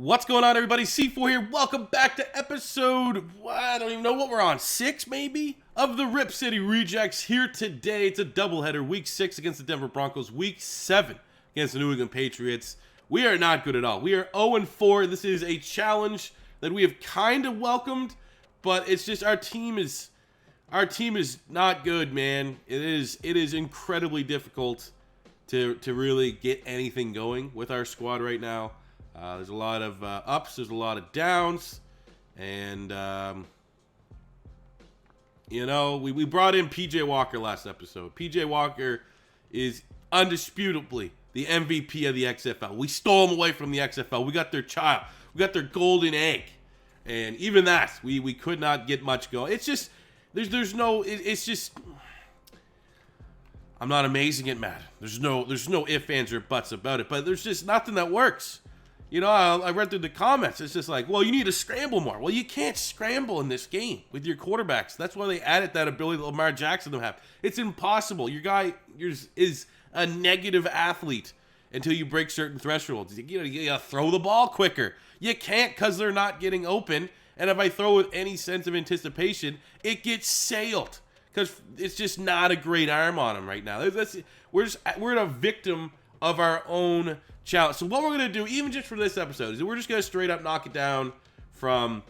What's going on, everybody? C4 here. Welcome back to episode, I don't even know what we're on, 6 maybe, of the Rip City Rejects here today. It's a doubleheader, week 6 against the Denver Broncos, week 7 against the New England Patriots. We are not good at all. We are 0-4. This is a challenge that we have kind of welcomed, but it's just our team is not good, man. It is incredibly difficult to really get anything going with our squad right now. There's a lot of ups, there's a lot of downs, and we brought in PJ Walker last episode. PJ Walker is undisputably the MVP of the XFL. We stole him away from the XFL. We got their child. We got their golden egg, and even that we could not get much going. It's just it's just. I'm not amazing at Madden. There's no ifs, ands, or buts about it, but there's just nothing that works. You know, I read through the comments. It's just like, well, you need to scramble more. Well, you can't scramble in this game with your quarterbacks. That's why they added that ability that Lamar Jackson don't have. It's impossible. Your guy is a negative athlete until you break certain thresholds. You gotta throw the ball quicker. You can't because they're not getting open. And if I throw with any sense of anticipation, it gets sailed because it's just not a great arm on him right now. We're a victim of our own challenge. So what we're going to do, even just for this episode, is we're just going to straight up knock it down from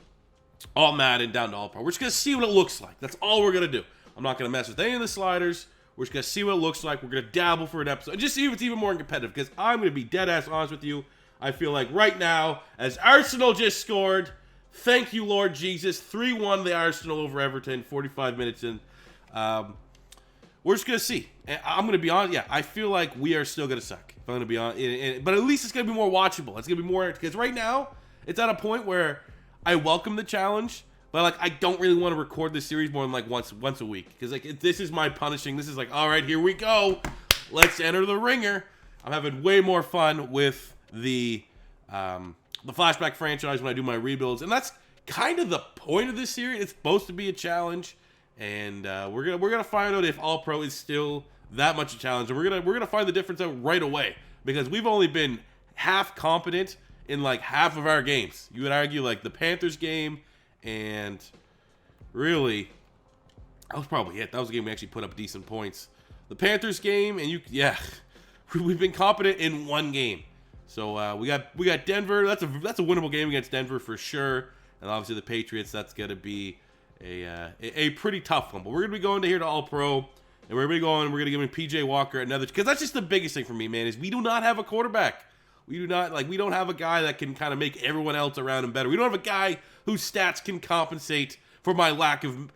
all Madden down to all pro. We're just going to see what it looks like. That's all we're going to do. I'm not going to mess with any of the sliders. We're just going to see what it looks like. We're going to dabble for an episode. Just see if it's even more competitive, because I'm going to be dead ass honest with you. I feel like right now, as Arsenal just scored, thank you, Lord Jesus, 3-1 the Arsenal over Everton, 45 minutes in. We're just going to see. And I'm going to be honest. Yeah, I feel like we are still going to suck. If I'm going to be honest. But at least it's going to be more watchable. It's going to be more. Because right now, it's at a point where I welcome the challenge. But I don't really want to record this series more than once a week. Because this is my punishing. This is all right, here we go. Let's enter the ringer. I'm having way more fun with the flashback franchise when I do my rebuilds. And that's kind of the point of this series. It's supposed to be a challenge. And we're gonna find out if All Pro is still that much a challenge, and we're gonna find the difference out right away, because we've only been half competent in half of our games. You would argue the Panthers game, and really that was probably it. That was a game we actually put up decent points. The Panthers game, and we've been competent in one game. So we got Denver. That's a winnable game against Denver for sure, and obviously the Patriots. That's gonna be a pretty tough one. But we're going to be going to here to All-Pro, and we're going to give him PJ Walker another, because that's just the biggest thing for me, man, is we do not have a quarterback. We don't have a guy that can kind of make everyone else around him better. We don't have a guy whose stats can compensate for my lack of,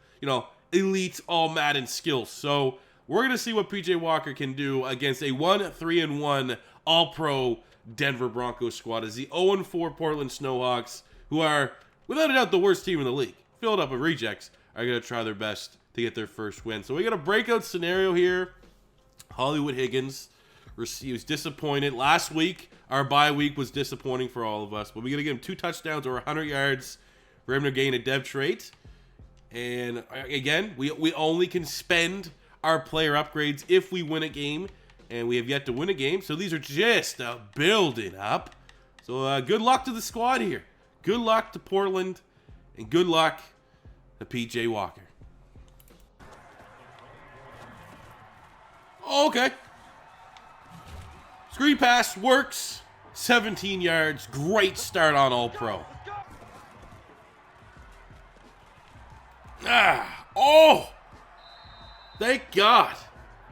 elite all-Madden skills. So we're going to see what PJ Walker can do against a 1-3-1 All-Pro Denver Broncos squad, as the 0-4 Portland Snowhawks, who are, without a doubt, the worst team in the league, filled up with rejects, are going to try their best to get their first win. So we got a breakout scenario here. Hollywood Higgins was disappointed. Last week, our bye week was disappointing for all of us, but we're going to give him 2 touchdowns or 100 yards for him to gain a dev trait. And again, we only can spend our player upgrades if we win a game, and we have yet to win a game. So these are just building up. So good luck to the squad here. Good luck to Portland. And good luck to PJ Walker. Okay. Screen pass works. 17 yards. Great start on All-Pro. Oh! Thank God.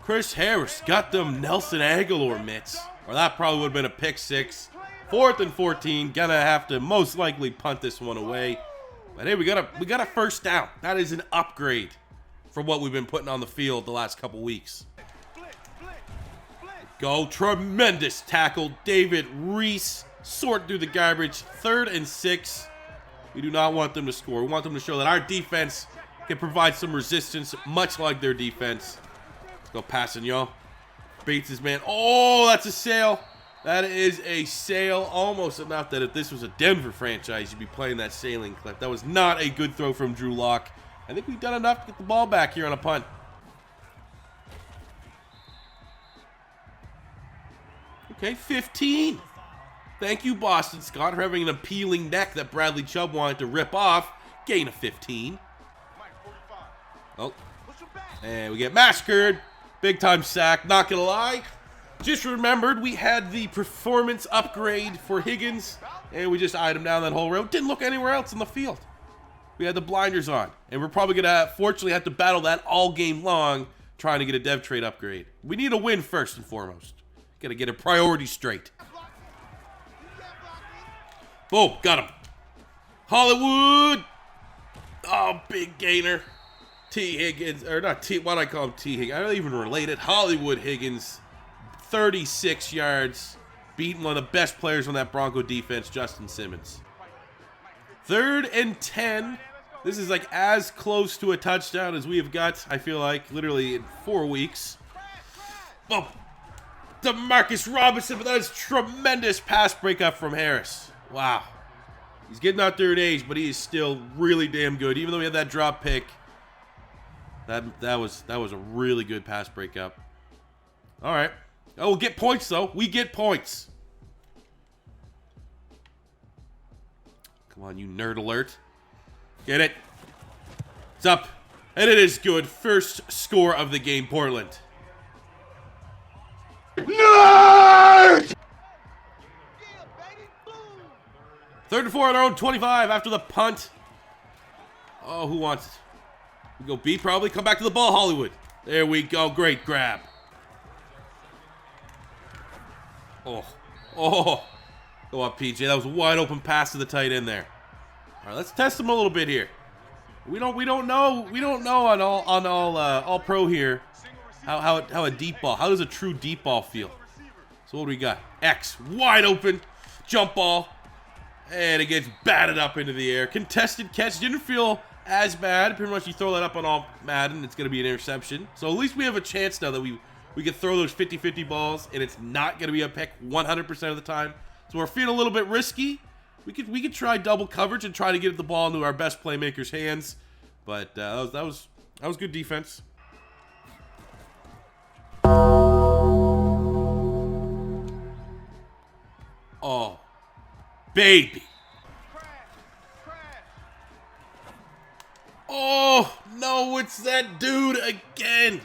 Chris Harris got them Nelson Aguilar mitts. Or that probably would have been a pick 6. 4th and 14. Gonna have to most likely punt this one away. But hey, we got a first down. That is an upgrade from what we've been putting on the field the last couple weeks. Go, tremendous tackle. David Reese, sort through the garbage. 3rd and 6. We do not want them to score. We want them to show that our defense can provide some resistance, much like their defense. Let's go passing, y'all. Bates his man. Oh, that's a sail. That is a sail, almost enough that if this was a Denver franchise, you'd be playing that sailing clip. That was not a good throw from Drew Lock. I think we've done enough to get the ball back here on a punt. Okay, 15. Thank you, Boston Scott, for having an appealing neck that Bradley Chubb wanted to rip off. Gain of 15. Oh. And we get massacred. Big time sack. Not going to lie. Just remembered we had the performance upgrade for Higgins. And we just eyed him down that whole road. Didn't look anywhere else in the field. We had the blinders on. And we're probably going to, fortunately, have to battle that all game long trying to get a dev trade upgrade. We need a win first and foremost. Got to get a priority straight. Boom, got him. Hollywood. Oh, big gainer. T. Higgins, or not T, why do I call him T. Higgins? I don't even relate it. Hollywood Higgins, 36 yards. Beating one of the best players on that Bronco defense, Justin Simmons. 3rd and 10. This is like as close to a touchdown as we have got, I feel like, literally in 4 weeks. Oh, Demarcus Robinson, but that is tremendous pass breakup from Harris. Wow. He's getting out there in age, but he is still really damn good. Even though he had that drop pick, that was a really good pass breakup. All right. Oh, we'll get points, though. We get points. Come on, you nerd alert. Get it. It's up. And it is good. First score of the game, Portland. Nerd! 3rd and 4 on our own 25 after the punt. Oh, who wants it? We go B probably. Come back to the ball, Hollywood. There we go. Great grab. Oh. Go up, PJ. That was a wide open pass to the tight end there. All right, let's test him a little bit here. We don't know on all pro here how a deep ball. How does a true deep ball feel? So what do we got? X wide open jump ball. And it gets batted up into the air. Contested catch. Didn't feel as bad. Pretty much you throw that up on all Madden, it's going to be an interception. So at least we have a chance now that we can throw those 50-50 balls, and it's not going to be a pick 100% of the time. So we're feeling a little bit risky. We could try double coverage and try to get the ball into our best playmaker's hands. But that was good defense. Oh. Baby. Oh, no, it's that dude again.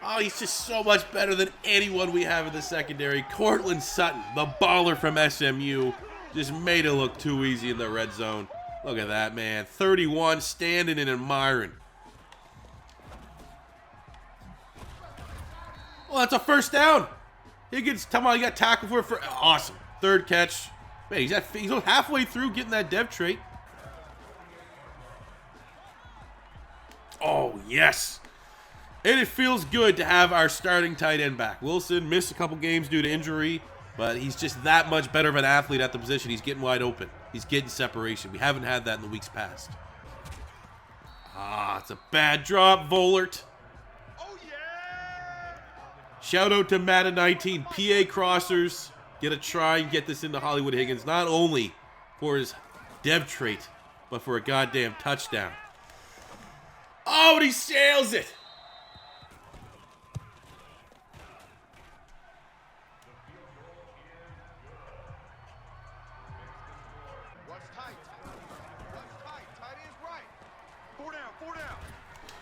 Oh, he's just so much better than anyone we have in the secondary. Cortland Sutton, the baller from SMU, just made it look too easy in the red zone. Look at that, man. 31, standing and admiring. Oh, that's a first down. Higgins, come on, you got tackled for it. Awesome. 3rd catch. Man, he's halfway through getting that dev trait. Oh, yes. And it feels good to have our starting tight end back. Wilson missed a couple games due to injury, but he's just that much better of an athlete at the position. He's getting wide open. He's getting separation. We haven't had that in the weeks past. Ah, it's a bad drop, Volert. Oh, yeah. Shout out to Madden 19, PA Crossers. Get a try and get this into Hollywood Higgins, not only for his dev trait, but for a goddamn touchdown. Oh, and he sails it.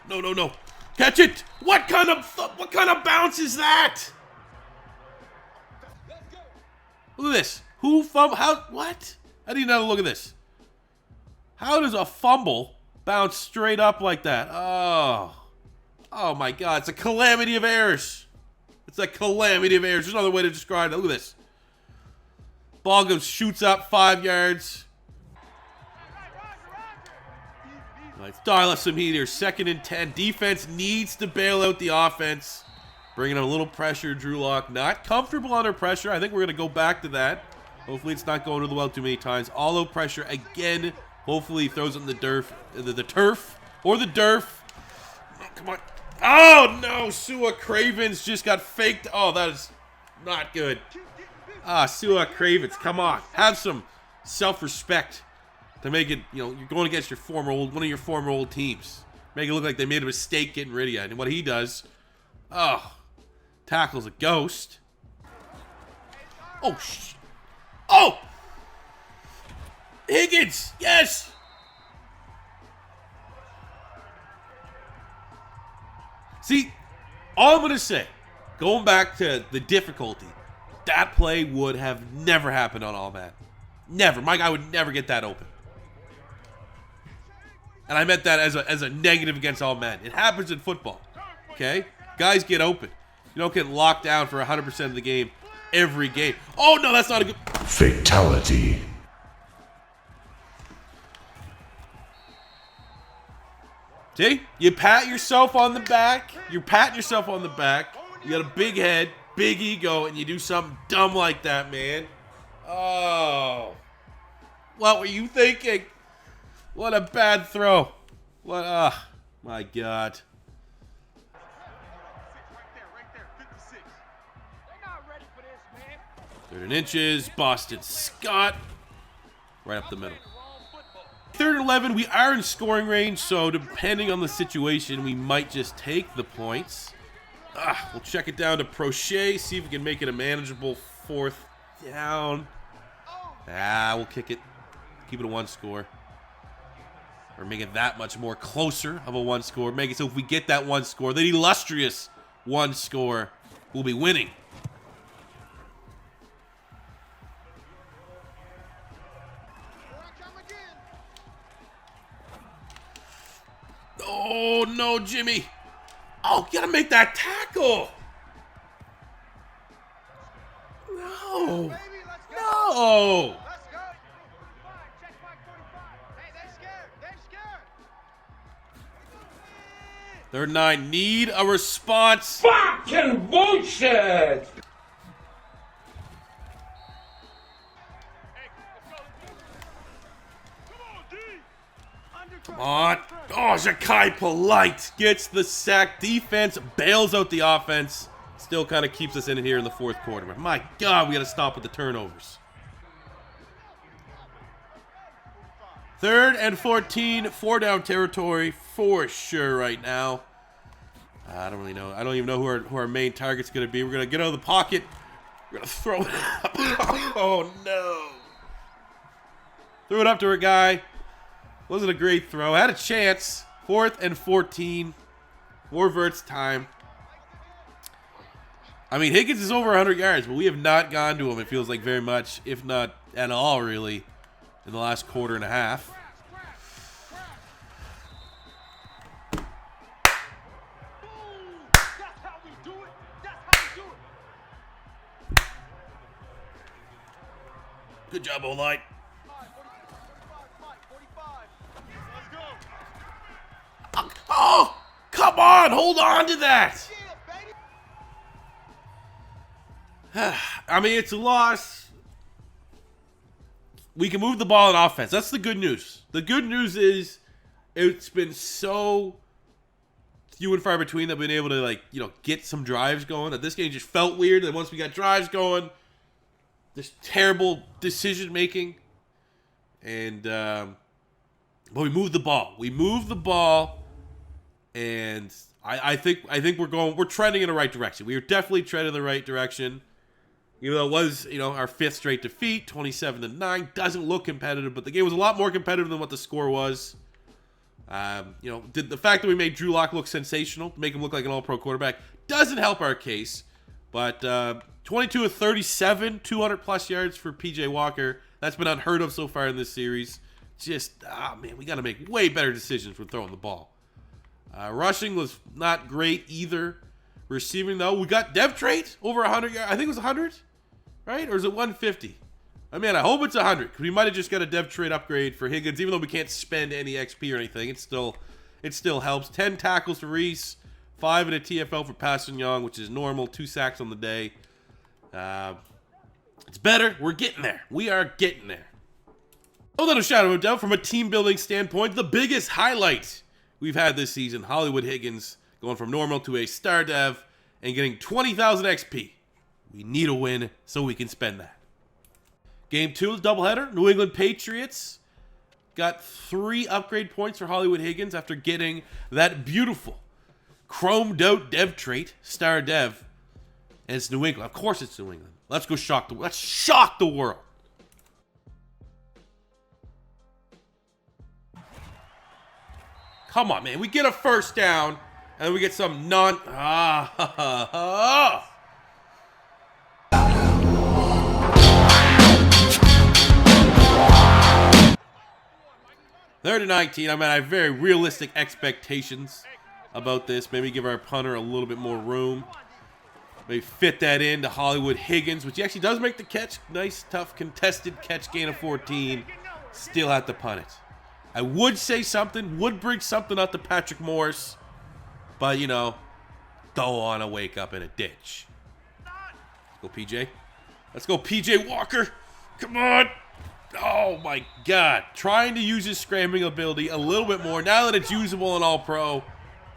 No. Catch it. What kind of bounce is that? Look at this. What? I need another look at this. How does a fumble bounce straight up like that? Oh my God. It's a calamity of errors. It's a calamity of errors. There's another way to describe it. Look at this. Ball shoots up 5 yards. Let's dial up some heat here. 2nd and 10. Defense needs to bail out the offense. Bringing in a little pressure, Drew Lock. Not comfortable under pressure. I think we're going to go back to that. Hopefully it's not going to the well too many times. All out pressure again. Hopefully he throws it in the turf. The turf. Or the derf. Oh, come on. Oh, no. Sua Cravens just got faked. Oh, that is not good. Sua Cravens. Come on. Have some self-respect to make it, you're going against one of your former old teams. Make it look like they made a mistake getting rid of you. And what he does, tackles a ghost. Oh, Oh! Higgins! Yes! See, all I'm going to say, going back to the difficulty, that play would have never happened on All Madden. Never. My guy would never get that open. And I meant that as a negative against All Madden. It happens in football. Okay? Guys get open. You don't get locked down for 100% of the game every game. Oh, no, that's not a good... Fatality. See? You pat yourself on the back. You're patting yourself on the back. You got a big head, big ego, and you do something dumb like that, man. Oh. What were you thinking? What a bad throw. What, my God. Third and inches, Boston Scott. Right up the middle. 3rd and 11, we are in scoring range, so depending on the situation, we might just take the points. We'll check it down to Prochet, see if we can make it a manageable 4th down. We'll kick it. Keep it a 1 score. Or make it that much more closer of a 1 score. Make it so if we get that 1 score, that illustrious 1 score, we'll be winning. Oh, no, Jimmy. Oh, you gotta make that tackle. No. No. 3rd and 9. Need a response. Fucking bullshit. Come on. Oh, Zakai Polite gets the sack. Defense bails out the offense. Still kind of keeps us in here in the 4th quarter. But my God, we got to stop with the turnovers. 3rd and 14. 4-down territory for sure right now. I don't really know. I don't even know who our main target's going to be. We're going to get out of the pocket. We're going to throw it up. Oh, no. Threw it up to our guy. Wasn't a great throw. Had a chance. 4th and 14. 4 verts time. I mean, Higgins is over 100 yards, but we have not gone to him, it feels like, very much, if not at all, really, in the last quarter and a half. Good job, O-line. Oh, come on. Hold on to that. I mean, it's a loss. We can move the ball in offense. That's the good news. The good news is it's been so few and far between that we've been able to, get some drives going. That this game just felt weird. And once we got drives going, this terrible decision making. And, but we moved the ball. We moved the ball. And I think we're trending in the right direction. We are definitely trending in the right direction. Even though it was, our 5th straight defeat, 27-9, doesn't look competitive, but the game was a lot more competitive than what the score was. The fact that we made Drew Lock look sensational, make him look like an all-pro quarterback, doesn't help our case. But 22 of 37, 200-plus yards for P.J. Walker. That's been unheard of so far in this series. Just, man, we got to make way better decisions when throwing the ball. Rushing was not great either. Receiving, though, we got Dev Trait over 100 yards. I think it was 100, right? Or is it 150? I mean, I hope it's 100, because we might have just got a Dev Trait upgrade for Higgins, even though we can't spend any XP or anything. It still helps. 10 tackles for Reese, 5 in a TFL for Passon Young, which is normal. 2 sacks on the day. It's better. We're getting there. We are getting there. Without a shadow of a doubt, from a team-building standpoint, the biggest highlight we've had this season, Hollywood Higgins, going from normal to a star dev and getting 20,000 XP. We need a win so we can spend that. Game 2 is doubleheader. New England Patriots got 3 upgrade points for Hollywood Higgins after getting that beautiful chromed out dev trait, star dev. And it's New England. Of course it's New England. Let's go shock the world. Come on, man. We get a first down, and we get some non... Ah, 3rd and 19. I mean, I have very realistic expectations about this. Maybe give our punter a little bit more room. Maybe fit that into Hollywood Higgins, which he actually does make the catch. Nice, tough, contested catch, gain of 14. Still have to punt it. I would say something, would bring something up to Patrick Morris, but, you know, don't want to wake up in a ditch. Let's go, PJ. Let's go, PJ Walker. Come on. Oh, my God. Trying to use his scrambling ability a little bit more. Now that it's usable in All-Pro,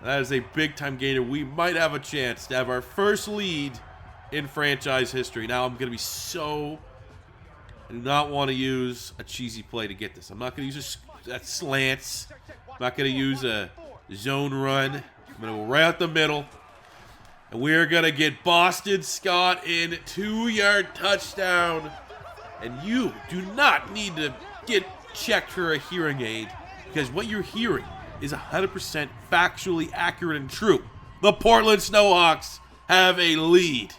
that is a big-time gainer. We might have a chance to have our first lead in franchise history. Now I'm going to be so... I do not want to use a cheesy play to get this. I'm not going to use that slants. I'm not going to use a zone run. I'm going to go right out the middle. And we're going to get Boston Scott in 2-yard touchdown. And you do not need to get checked for a hearing aid, because what you're hearing is 100% factually accurate and true. The Portland Snowhawks have a lead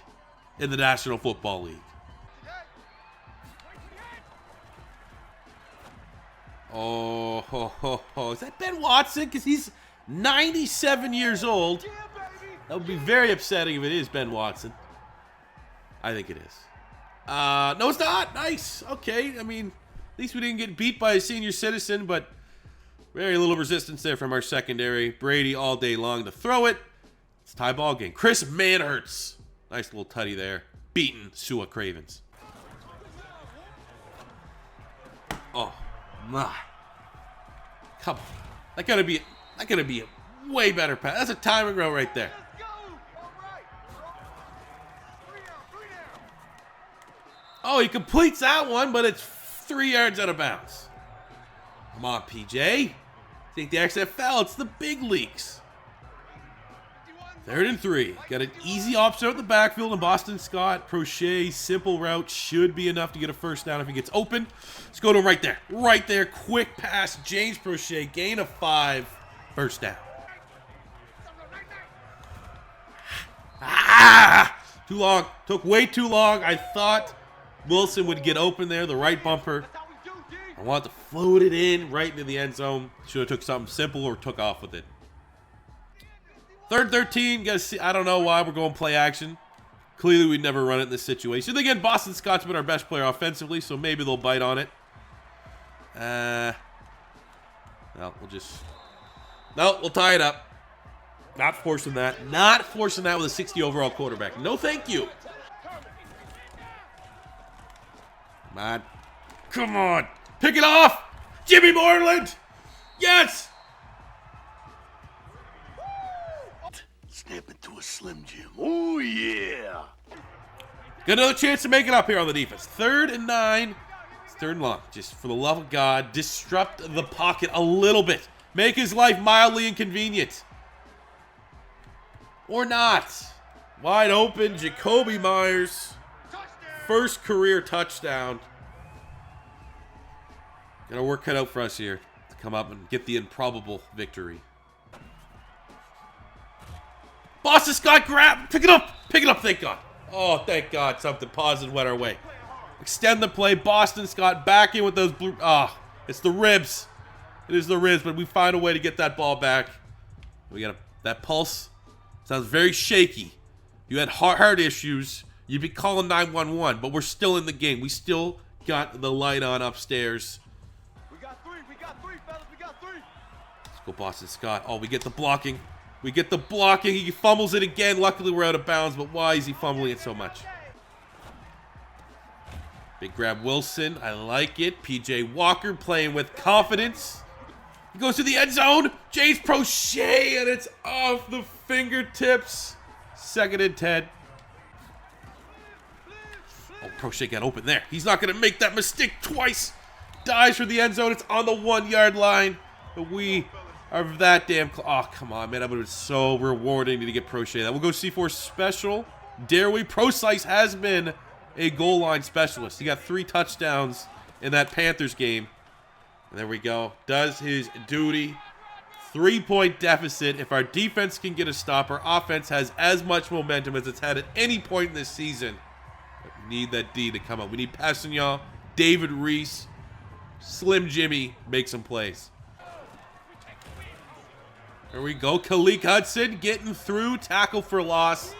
in the National Football League. Oh, is that Ben Watson? Because he's 97 years old. That would be very upsetting if it is Ben Watson. I think it is. No, it's not. Nice. Okay. I mean, at least we didn't get beat by a senior citizen, but very little resistance there from our secondary. Brady all day long to throw it. It's tie ball game. Chris Manhertz. Nice little tutty there. Beating Sua Cravens. Oh, my. Come on. That gotta be a way better pass. That's a timing row right there. Oh, he completes that one, but it's 3 yards out of bounds. Come on, PJ. Think the XFL, it's the big leagues. 3rd and 3. Got an easy option out the backfield, and Boston Scott, Prochet, simple route, should be enough to get a first down if he gets open. Let's go to him right there. Right there, quick pass, James Prochet, gain of 5, first down. Too long. Took way too long. I thought Wilson would get open there, the right bumper. I want to float it in right into the end zone. Should have took something simple or took off with it. 3rd 13. Guys, see, I don't know why we're going play action. Clearly, we'd never run it in this situation. Again, Boston Scott's been our best player offensively, so maybe they'll bite on it. No, we'll tie it up. Not forcing that. Not forcing that with a 60 overall quarterback. No, thank you. Come on. Come on. Pick it off. Jimmy Moreland. Yes. Snap it to a Slim Jim. Oh, yeah. Got another chance to make it up here on the defense. 3rd and 9. It's 3rd and long. Just for the love of God, disrupt the pocket a little bit. Make his life mildly inconvenient. Or not. Wide open, Jacoby Myers. First career touchdown. Got our work cut out for us here to come up and get the improbable victory. Boston Scott grab. Pick it up. Pick it up, thank God. Oh, thank God. Something positive went our way. Extend the play. Boston Scott back in with those blue. It's the ribs. It is the ribs, but we find a way to get that ball back. We got that pulse. Sounds very shaky. You had heart issues. You'd be calling 911, but we're still in the game. We still got the light on upstairs. We got three, fellas. We got 3. Let's go, Boston Scott. Oh, we get the blocking. We get the blocking. He fumbles it again. Luckily, we're out of bounds, but why is he fumbling it so much? Big grab, Wilson. I like it. PJ Walker playing with confidence. He goes to the end zone. James Prochet, and it's off the fingertips. 2nd and 10. Oh, Prochet got open there. He's not going to make that mistake twice. Dives for the end zone. It's on the 1-yard line. But we are that damn close. Oh, come on, man. That would have been so rewarding to get Prochet. That we'll go C4 special. Dare we? Procise has been a goal line specialist. He got 3 touchdowns in that Panthers game. And there we go. Does his duty. 3-point deficit. If our defense can get a stop, our offense has as much momentum as it's had at any point in this season. But we need that D to come up. We need Passignon, David Reese, Slim Jimmy make some plays. There we go. Khalil Hudson getting through. Tackle for loss.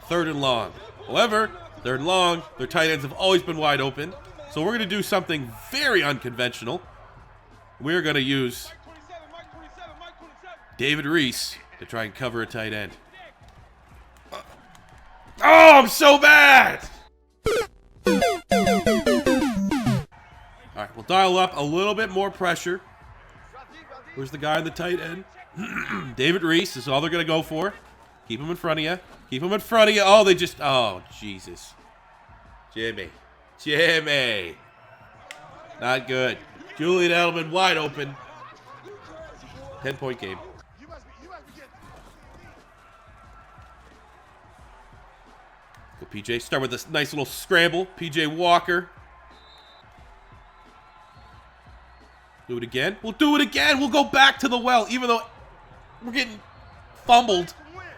3rd and long. However, 3rd and long, their tight ends have always been wide open. So we're going to do something very unconventional. We're going to use David Reese to try and cover a tight end. Oh, I'm so bad! All right, we'll dial up a little bit more pressure. Where's the guy on the tight end? David Reese is all they're going to go for. Keep him in front of you. Keep him in front of you. Oh, they just... Oh, Jesus. Jimmy. Not good. Julian Edelman wide open. 10-point game. Go, PJ. Start with this nice little scramble. PJ Walker. Do it again. We'll do it again. We'll go back to the well, even though we're getting fumbled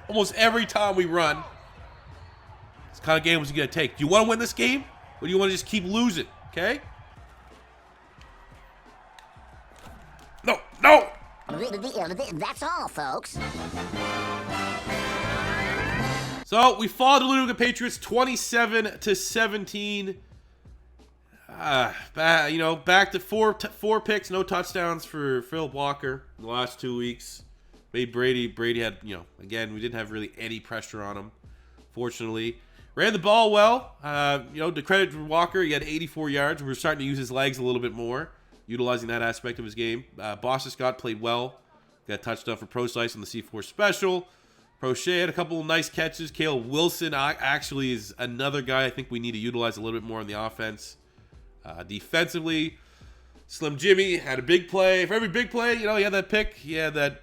almost every time we run. This kind of game was you going to take. Do you want to win this game? Or do you want to just keep losing? Okay? No. That's all, folks. So we fall to the Patriots 27-17. Back to four picks, no touchdowns for Philip Walker in the last 2 weeks. Made Brady had, again, we didn't have really any pressure on him, fortunately. Ran the ball well. To credit to Walker, he had 84 yards. We're starting to use his legs a little bit more, utilizing that aspect of his game. Boston Scott played well. Got a touchdown for Procise on the C4 special. Prochet had a couple of nice catches. Cale Wilson actually is another guy I think we need to utilize a little bit more in the offense. Defensively, Slim Jimmy had a big play. For every big play, he had that pick. He had that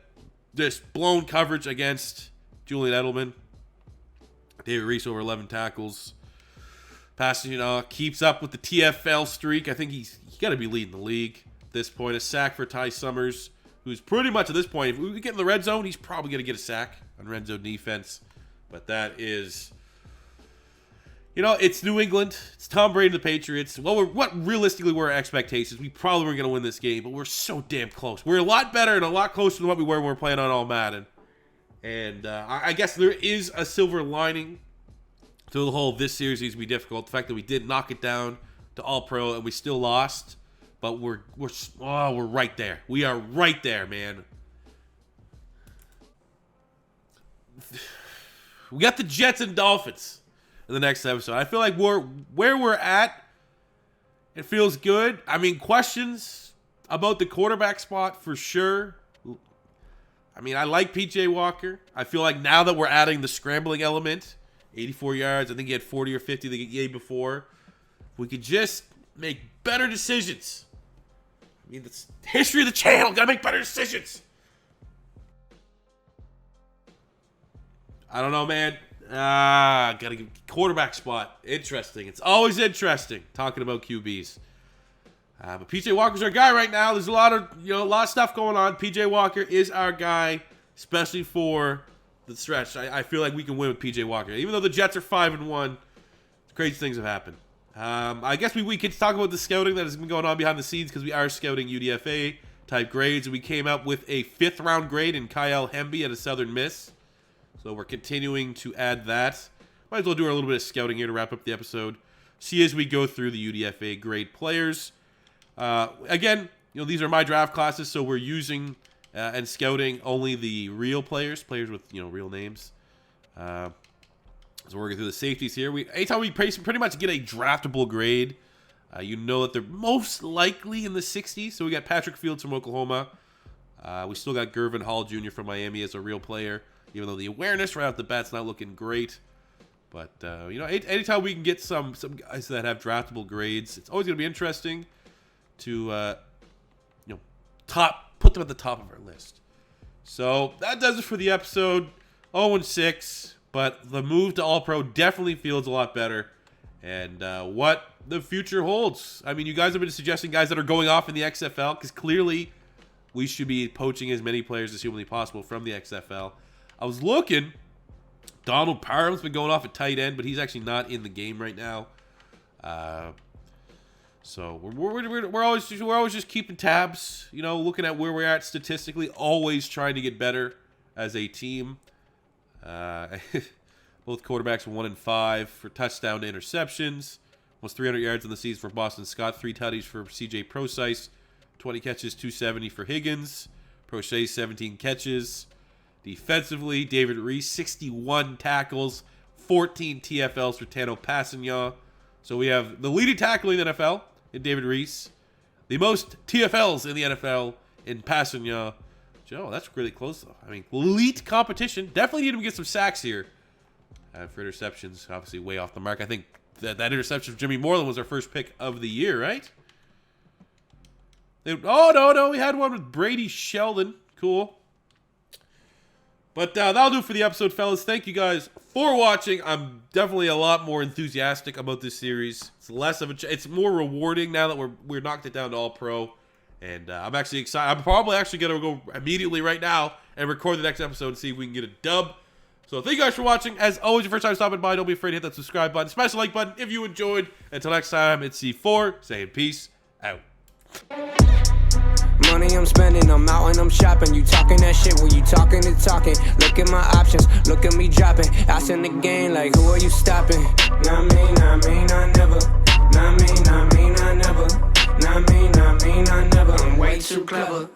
just blown coverage against Julian Edelman. David Reese over 11 tackles. Passing, keeps up with the TFL streak. I think he's got to be leading the league at this point. A sack for Ty Summers, who's pretty much at this point, if we get in the red zone, he's probably going to get a sack on red zone defense. But that is... it's New England. It's Tom Brady and the Patriots. Well, what realistically were our expectations? We probably weren't going to win this game, but we're so damn close. We're a lot better and a lot closer than what we were when we were playing on All Madden. And I guess there is a silver lining to the whole this series needs to be difficult. The fact that we did knock it down to All-Pro and we still lost, but we're right there. We are right there, man. We got the Jets and Dolphins in the next episode. I feel like where we're at, it feels good. I mean, questions about the quarterback spot for sure. I mean, I like PJ Walker. I feel like now that we're adding the scrambling element, 84 yards, I think he had 40 or 50 the game before. We could just make better decisions. I mean, that's the history of the channel. Gotta make better decisions. I don't know, man. Gotta get quarterback spot. Interesting. It's always interesting talking about QBs. But PJ Walker's our guy right now. There's a lot of stuff going on. PJ Walker is our guy, especially for the stretch. I feel like we can win with PJ Walker, even though the Jets are 5-1. Crazy things have happened. I guess we could talk about the scouting that has been going on behind the scenes because we are scouting UDFA type grades, and we came up with a 5th round grade in Kyle Hemby at a Southern Miss. So we're continuing to add that. Might as well do a little bit of scouting here to wrap up the episode. See as we go through the UDFA grade players. Again, these are my draft classes, so we're using and scouting only the real players with real names. So we're working through the safeties here. Anytime we pretty much get a draftable grade, that they're most likely in the 60s. So we got Patrick Fields from Oklahoma. We still got Gervin Hall Jr. from Miami as a real player, even though the awareness right off the bat's not looking great. But anytime we can get some guys that have draftable grades, it's always going to be interesting to put them at the top of our list. So that does it for the episode. 0-6, but the move to All-Pro definitely feels a lot better. And what the future holds. I mean, you guys have been suggesting guys that are going off in the XFL because clearly we should be poaching as many players as humanly possible from the XFL. I was looking. Donald Parham's been going off at tight end, but he's actually not in the game right now. So we're always just keeping tabs, you know, looking at where we're at statistically, always trying to get better as a team. Both quarterbacks were 1 and 5 for touchdown to interceptions. Almost 300 yards in the season for Boston Scott. 3 tutties for CJ Procyse. 20 catches, 270 for Higgins. Prochet, 17 catches. Defensively, David Reese, 61 tackles, 14 TFLs for Tano Passignon. So we have the leading tackler in the NFL in David Reese. The most TFLs in the NFL in Passignon. Joe, that's really close, though. I mean, elite competition. Definitely need him to get some sacks here. For interceptions, obviously way off the mark. I think that interception of Jimmy Moreland was our first pick of the year, right? Oh, no. We had one with Brady Sheldon. Cool. But that'll do it for the episode, fellas. Thank you guys for watching. I'm definitely a lot more enthusiastic about this series. It's less of it's more rewarding now that we're knocked it down to all pro. And I'm actually excited. I'm probably actually going to go immediately right now and record the next episode and see if we can get a dub. So thank you guys for watching. As always, your first time stopping by, don't be afraid to hit that subscribe button. Smash the like button if you enjoyed. Until next time, it's C4 saying peace out. Money I'm spending, I'm out and I'm shopping. You talking that shit, well you talking and talking. Look at my options, look at me dropping. Ass in the game, like who are you stopping? Not me, I never. Not me, I never. Not me, I never. I'm way too clever.